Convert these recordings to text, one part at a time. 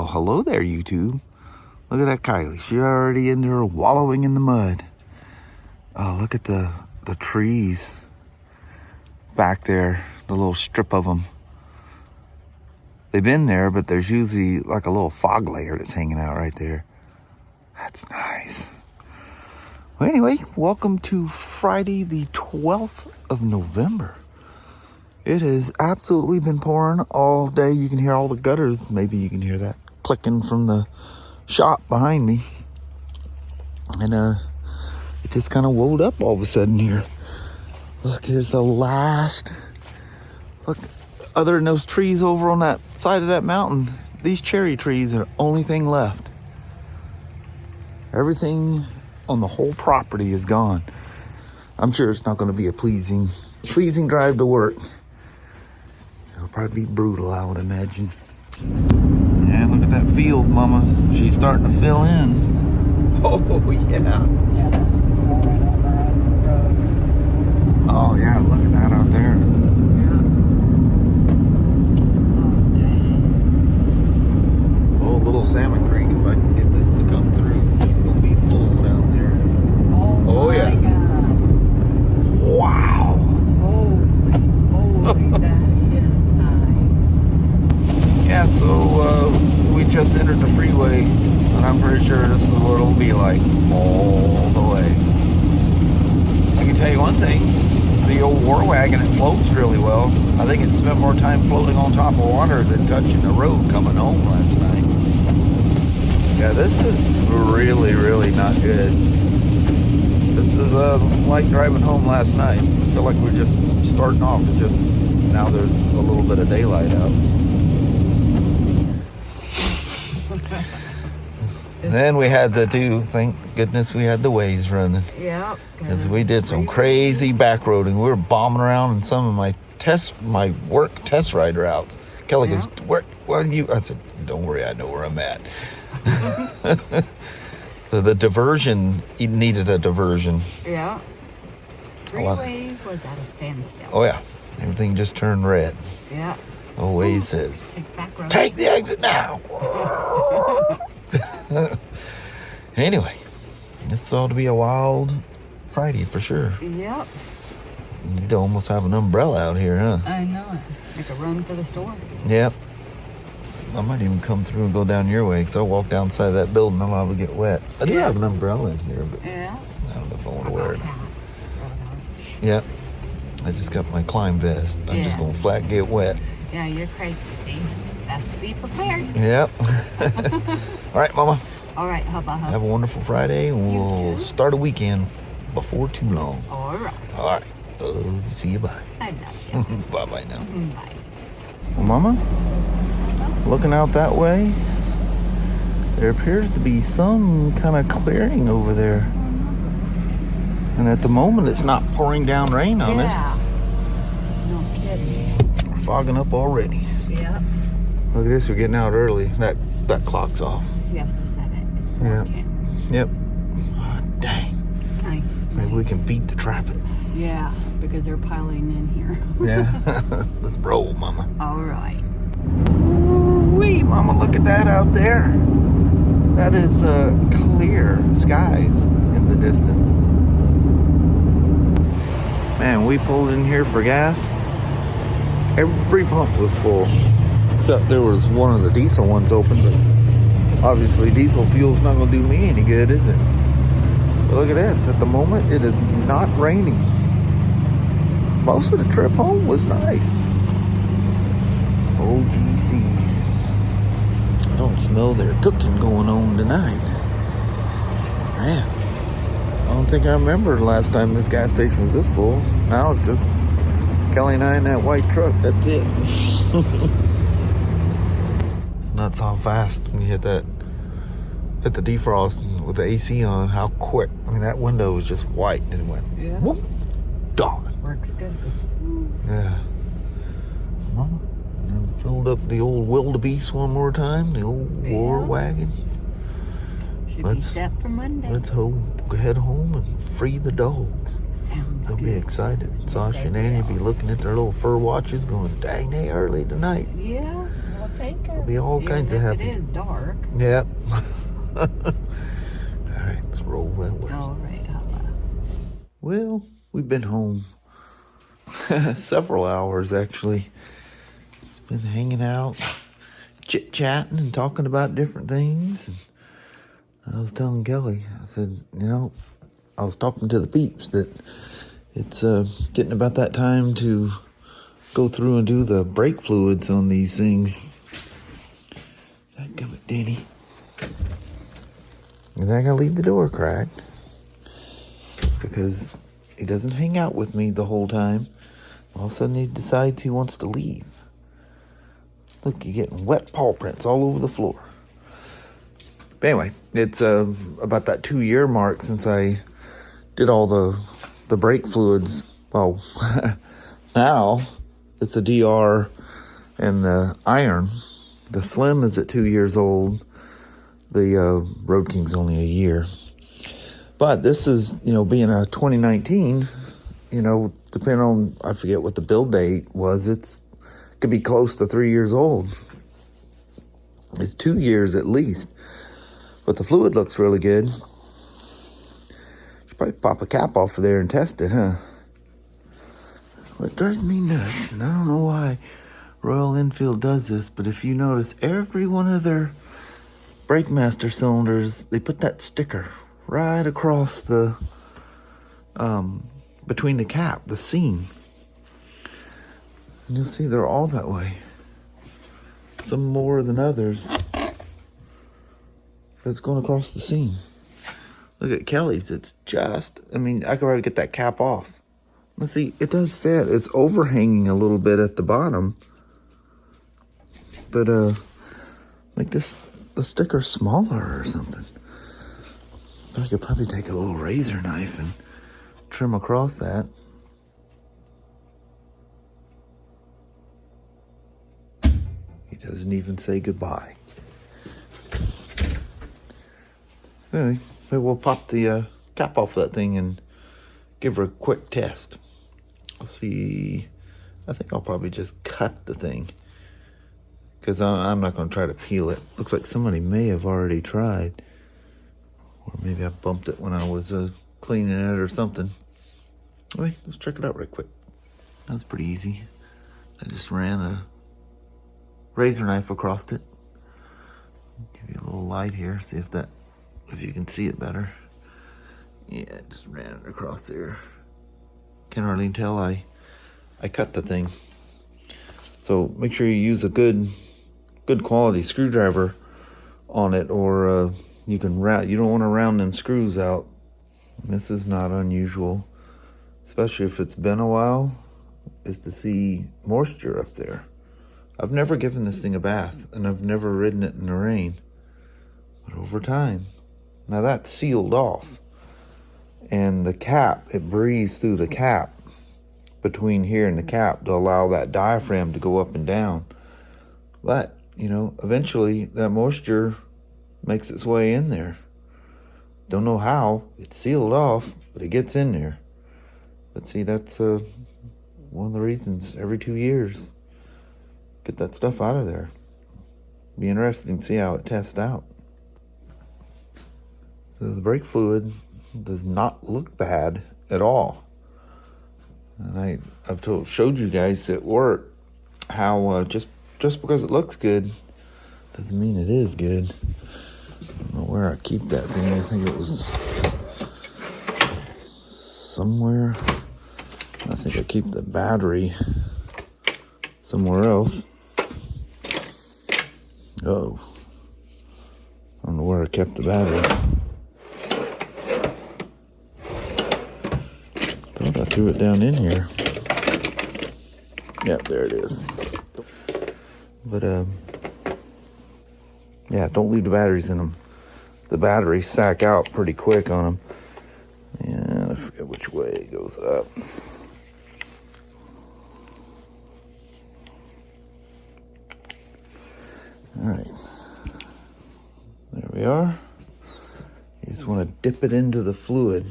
Well, hello there, YouTube. Look at that Kylie. She's already in there wallowing in the mud. Oh, look at the trees back there, the little strip of them. They've been there, but there's usually like a little fog layer that's hanging out right there. That's nice. Well, anyway, welcome to Friday the 12th of November. It has absolutely been pouring all day. You can hear all the gutters. Maybe you can hear that clicking from the shop behind me. And it just kind of wolled up all of a sudden here. Look, here's the last. Look, other than those trees over on that side of that mountain, these cherry trees are the only thing left. Everything on the whole property is gone. I'm sure it's not going to be a pleasing drive to work. It'll probably be brutal, I would imagine. Yeah, look at that field, Mama. She's starting to fill in. Oh, yeah. Yeah, that's right over the road. Oh, yeah, look at that out there. Oh, little Salmon Creek, if I can get this to come through. She's going to be full down there. Oh yeah. My God. Wow. Holy, that is high. Yeah, so we just entered the freeway, and I'm pretty sure this is what it'll be like all the way. I can tell you one thing, the old Wagon, it floats really well. I think it spent more time floating on top of water than touching the road coming home last night. Yeah, this is really, really not good. This is like driving home last night. I feel like we're just starting off and just now there's a little bit of daylight out. Then we had to do, thank goodness we had the Waze running. Yep. Because we did some crazy back roading. We were bombing around in some of my work test ride routes. Kelly goes, where are you? I said, don't worry, I know where I'm at. So the diversion, it needed a diversion. Yeah. Freeway was at a standstill. Oh yeah, everything just turned red. Yeah. Waze says, Back road. take the exit now. Anyway, this ought to be a wild Friday for sure. Yep. You need to almost have an umbrella out here, huh? I know it. Make a run for the store. Yep. I might even come through and go down your way, because I'll walk down the side of that building and I'll liable to get wet. I do have an umbrella in here, but yeah. I don't know if I want to wear it. Hat. Yep. I just got my climb vest. I'm just going to flat get wet. Yeah, you're crazy. See? Best to be prepared. Yep. All right, Mama. All right, hubba. Have a wonderful Friday, and we'll start a weekend before too long. All right. All right. See you. Bye. I love you. Bye-bye now. Bye. Well, Mama, looking out that way, there appears to be some kind of clearing over there. And at the moment, it's not pouring down rain on us. No kidding. We're fogging up already. Yep. Look at this, we're getting out early. That clock's off. He has to set it. It's 4:10. Yep. Oh, dang. Nice. Maybe we can beat the traffic. Yeah, because they're piling in here. Yeah. Let's roll, Mama. All right. Wee, Mama, look at that out there. That is clear skies in the distance. Man, we pulled in here for gas. Every pump was full. Except there was one of the diesel ones open, but obviously diesel fuel's not going to do me any good, is it? But look at this. At the moment, it is not raining. Most of the trip home was nice. OGC's. I don't smell their cooking going on tonight. Man, I don't think I remember the last time this gas station was this full. Now it's just Kelly and I in that white truck. That's it. It's nuts how fast when you hit the defrost with the AC on, how quick. I mean, that window was just white and it went whoop, gone. Works good. Yeah. Mama, and filled up the old wildebeest one more time, the old war wagon. Should be set for Monday. Let's head home and free the dogs. Sounds They'll good. be excited. Sasha and Annie will be looking at their little fur watches going, dang, they early tonight. Yeah. Well, take it. I'll be all kinds of happy. It is dark. Yeah. All right, let's roll that way. All right, holla. Well, we've been home several hours, actually. Just been hanging out, chit-chatting and talking about different things. And I was telling Kelly, I said, you know, I was talking to the peeps that it's getting about that time to go through and do the brake fluids on these things. Come it, Danny. And then I gotta leave the door cracked because he doesn't hang out with me the whole time. All of a sudden he decides he wants to leave. Look, you're getting wet paw prints all over the floor. But anyway, it's about that 2-year mark since I did all the brake fluids. Well, now it's the DR and the iron. The Slim is at 2 years old. The Road King's only a year. But this is, you know, being a 2019, you know, depending on, I forget what the build date was, it could be close to 3 years old. It's 2 years at least. But the fluid looks really good. Should probably pop a cap off of there and test it, huh? What drives me nuts, and I don't know why Royal Enfield does this, but if you notice, every one of their Brake Master cylinders, they put that sticker right across the, between the cap, the seam. And you'll see they're all that way. Some more than others. But it's going across the seam. Look at Kelly's, it's just, I mean, I could already get that cap off. Let's see, it does fit. It's overhanging a little bit at the bottom. But, make this, the sticker smaller or something. But I could probably take a little razor knife and trim across that. He doesn't even say goodbye. So anyway, maybe we'll pop the cap off that thing and give her a quick test. I'll see. I think I'll probably just cut the thing, because I'm not going to try to peel it. Looks like somebody may have already tried. Or maybe I bumped it when I was cleaning it or something. Anyway, let's check it out right quick. That was pretty easy. I just ran a razor knife across it. Give you a little light here, see if you can see it better. Yeah, just ran it across there. Can't hardly tell I cut the thing. So make sure you use a good quality screwdriver on it, or you don't want to round them screws out. This is not unusual, especially if it's been a while, is to see moisture up there. I've never given this thing a bath, and I've never ridden it in the rain. But over time, now that's sealed off. And the cap, it breathes through the cap, between here and the cap, to allow that diaphragm to go up and down. But, you know, eventually that moisture makes its way in there. Don't know how. It's sealed off, but it gets in there. But see, that's one of the reasons every 2 years, get that stuff out of there. Be interesting to see how it tests out. So the brake fluid does not look bad at all. And I've showed you guys at work how just because it looks good doesn't mean it is good. I don't know where I keep that thing. I think it was somewhere. I think I keep the battery somewhere else. Oh, I don't know where I kept the battery. Thought I threw it down in here. Yeah, there it is. But yeah, don't leave the batteries in them. The batteries sack out pretty quick on them. And I forget which way it goes up. All right, there we are. You just want to dip it into the fluid.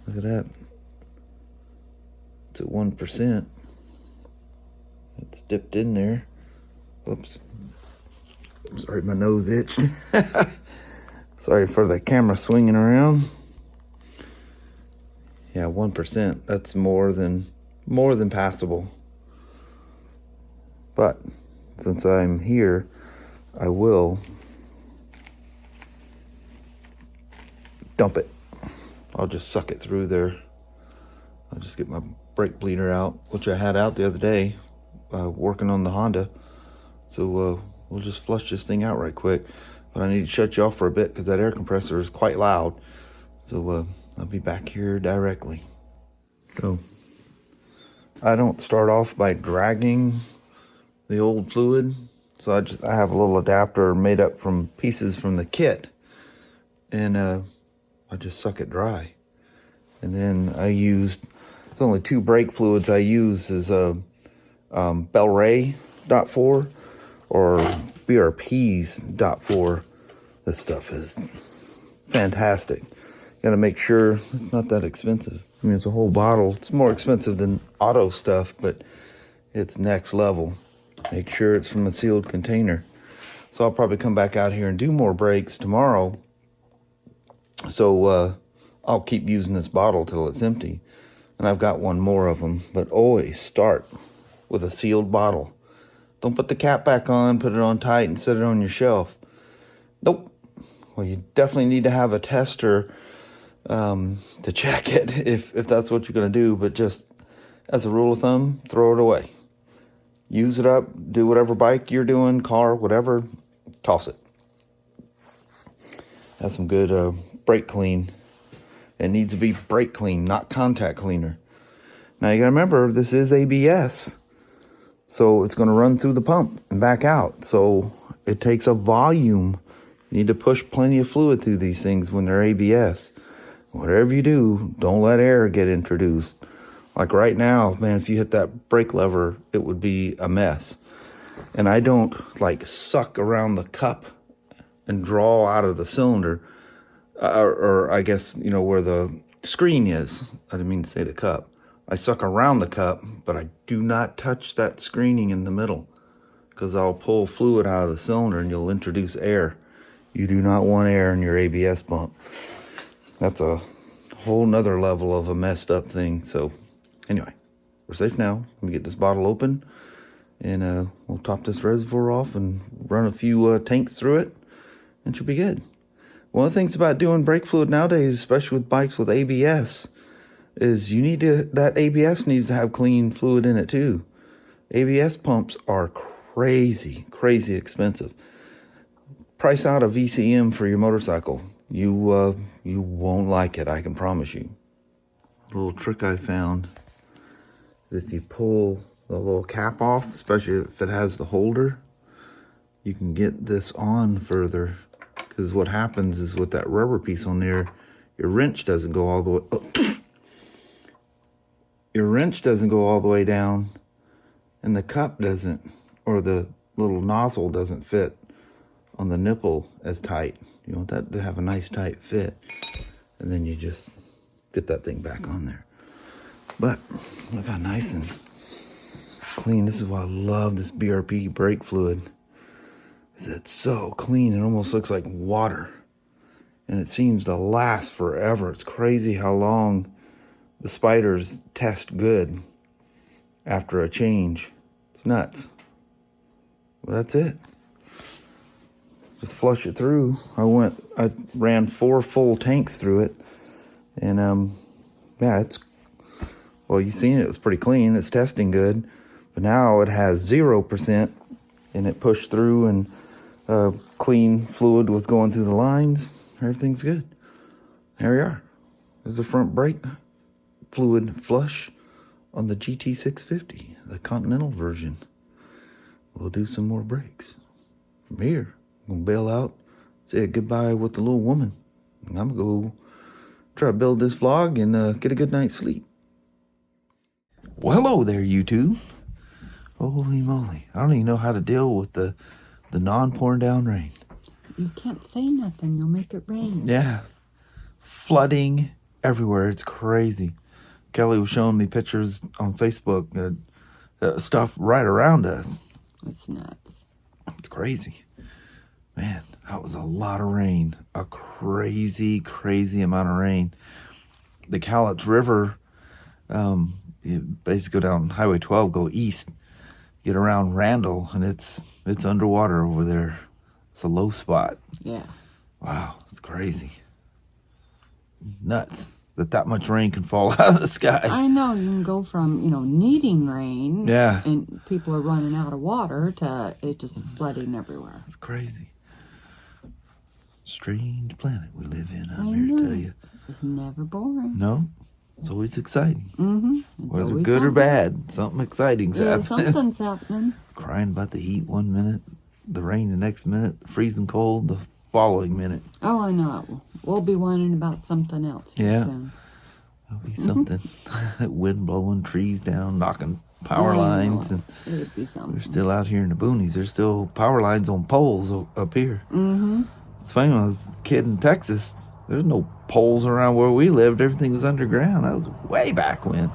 Look at that. It's at 1%. It's dipped in there. Oops. Sorry, my nose itched. Sorry for the camera swinging around. Yeah, 1%. That's more than passable. But since I'm here, I will dump it. I'll just suck it through there. I'll just get my brake bleeder out, which I had out the other day, working on the Honda. So we'll just flush this thing out right quick. But I need to shut you off for a bit because that air compressor is quite loud. So I'll be back here directly. So I don't start off by dragging the old fluid. So I have a little adapter made up from pieces from the kit. And I just suck it dry. And then it's only 2 brake fluids I use is Bel-Ray .4 or BRP's .4. This stuff is fantastic. Gotta make sure it's not that expensive. I mean, it's a whole bottle. It's more expensive than auto stuff, but it's next level. Make sure it's from a sealed container. So I'll probably come back out here and do more brakes tomorrow. So I'll keep using this bottle till it's empty. And I've got one more of them, but always start with a sealed bottle. Don't put the cap back on, put it on tight, and set it on your shelf. Nope. Well, you definitely need to have a tester to check it if that's what you're going to do. But just as a rule of thumb, throw it away. Use it up. Do whatever bike you're doing, car, whatever. Toss it. That's some good brake clean. It needs to be brake clean, not contact cleaner. Now you got to remember, this is ABS. So it's going to run through the pump and back out. So it takes a volume. You need to push plenty of fluid through these things when they're ABS. Whatever you do, don't let air get introduced. Like right now, man, if you hit that brake lever, it would be a mess. And I don't like suck around the cup and draw out of the cylinder. Or I guess, you know, where the screen is. I didn't mean to say the cup. I suck around the cup, but I do not touch that screening in the middle because I'll pull fluid out of the cylinder and you'll introduce air. You do not want air in your ABS pump. That's a whole nother level of a messed up thing. So anyway, we're safe now. Let me get this bottle open and we'll top this reservoir off and run a few tanks through it and she'll be good. One of the things about doing brake fluid nowadays, especially with bikes with ABS, is that ABS needs to have clean fluid in it too. ABS pumps are crazy expensive. Price out a VCM for your motorcycle. You won't like it, I can promise you. A little trick I found is if you pull the little cap off, especially if it has the holder, you can get this on further. Because what happens is with that rubber piece on there, your wrench doesn't go all the way. Oh. Your wrench doesn't go all the way down, and the cup doesn't, or the little nozzle doesn't fit on the nipple as tight. You want that to have a nice tight fit, and then you just get that thing back on there. But look how nice and clean. This is why I love this BRP brake fluid. It's so clean, it almost looks like water. And it seems to last forever. It's crazy how long the spiders test good after a change. It's nuts. Well, that's it. Just flush it through. I ran 4 full tanks through it. And yeah, well, you've seen it was pretty clean. It's testing good. But now it has 0%, and it pushed through and clean fluid was going through the lines. Everything's good. There we are. There's a front brake fluid flush on the GT650, the Continental version. We'll do some more brakes. From here, I'm going to bail out, say a goodbye with the little woman. And I'm going to go try to build this vlog and get a good night's sleep. Well, hello there, you two. Holy moly. I don't even know how to deal with the non-pouring down rain. You can't say nothing. You'll make it rain. Yeah. Flooding everywhere. It's crazy. Kelly was showing me pictures on Facebook stuff right around us. It's nuts. It's crazy. Man, that was a lot of rain. A crazy, crazy amount of rain. The Cowlitz River, you basically go down Highway 12, go east, get around Randall, and it's underwater over there. It's a low spot. Yeah. Wow, it's crazy. Nuts that much rain can fall out of the sky. I know, you can go from, needing rain. Yeah. And people are running out of water to it just flooding everywhere. It's crazy. Strange planet we live in, I I'm here to know. tell you. It's never boring. No, it's always exciting. Mm-hmm. Whether good or bad, something exciting's happening. Something's happening. Crying about the heat one minute, the rain the next minute, freezing cold the following minute. Oh, I know. We'll be whining about something else here soon. There'll be something. Wind blowing trees down, knocking power lines. And it would be something. we're still out here in the boonies. There's still power lines on poles up here. Mm-hmm. It's funny, when I was a kid in Texas, there's no poles around where we lived. Everything was underground. That was way back when.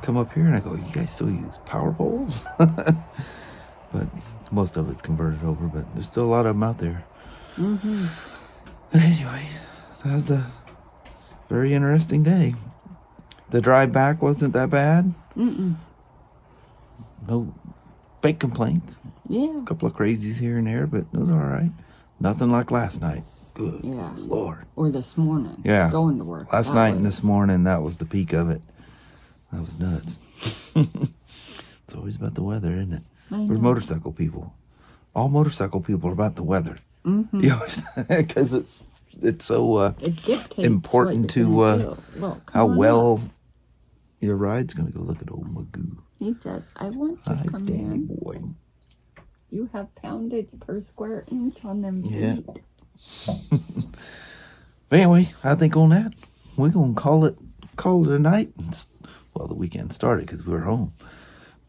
Come up here and I go, you guys still use power poles? But most of it's converted over, but there's still a lot of them out there. Mm-hmm. But anyway, that was a very interesting day. The drive back wasn't that bad. Mm-mm. No big complaints. Yeah. A couple of crazies here and there, but it was all right. Nothing like last night. Good Lord. Or this morning. Yeah. Going to work. Last night and this morning, that was the peak of it. That was nuts. It's always about the weather, isn't it? We're motorcycle people. All motorcycle people are about the weather. Mm-hmm. You know, because it's so it important to how well your ride's going to go. Look at old Magoo. He says, I want to come Danny in. boy. You have poundage per square inch on them feet. Yeah. But anyway, I think on that, we're going to call it a night. Well, the weekend started because we were home.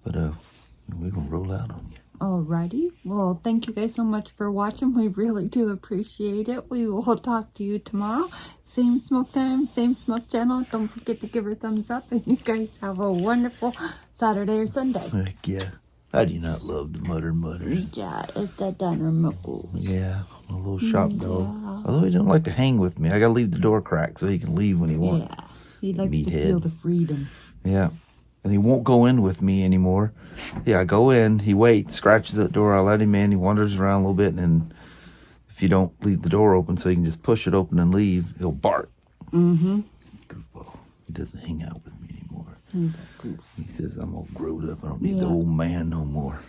But we're going to roll out on you. Alrighty. Well, thank you guys so much for watching. We really do appreciate it. We will talk to you tomorrow. Same smoke time, same smoke channel. Don't forget to give her a thumbs up. And you guys have a wonderful Saturday or Sunday. Heck yeah. How do you not love the mutters? Yeah, it's that Diner Muckles. Yeah, a little shop dog. Although he don't like to hang with me. I got to leave the door cracked so he can leave when he wants. Yeah, he likes to feel the freedom. Yeah. And he won't go in with me anymore. Yeah, I go in, he waits, scratches the door, I let him in, he wanders around a little bit, and if you don't leave the door open so he can just push it open and leave, he'll bark. Mm-hmm. Goofball. He doesn't hang out with me anymore. He's a goof. He says, I'm all grown up, I don't need the old man no more.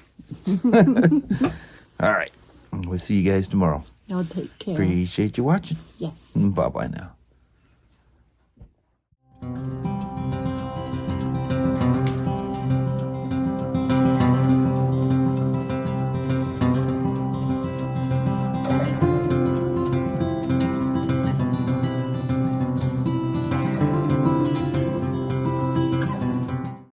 All right. We'll see you guys tomorrow. Y'all take care. Appreciate you watching. Yes. Bye-bye now.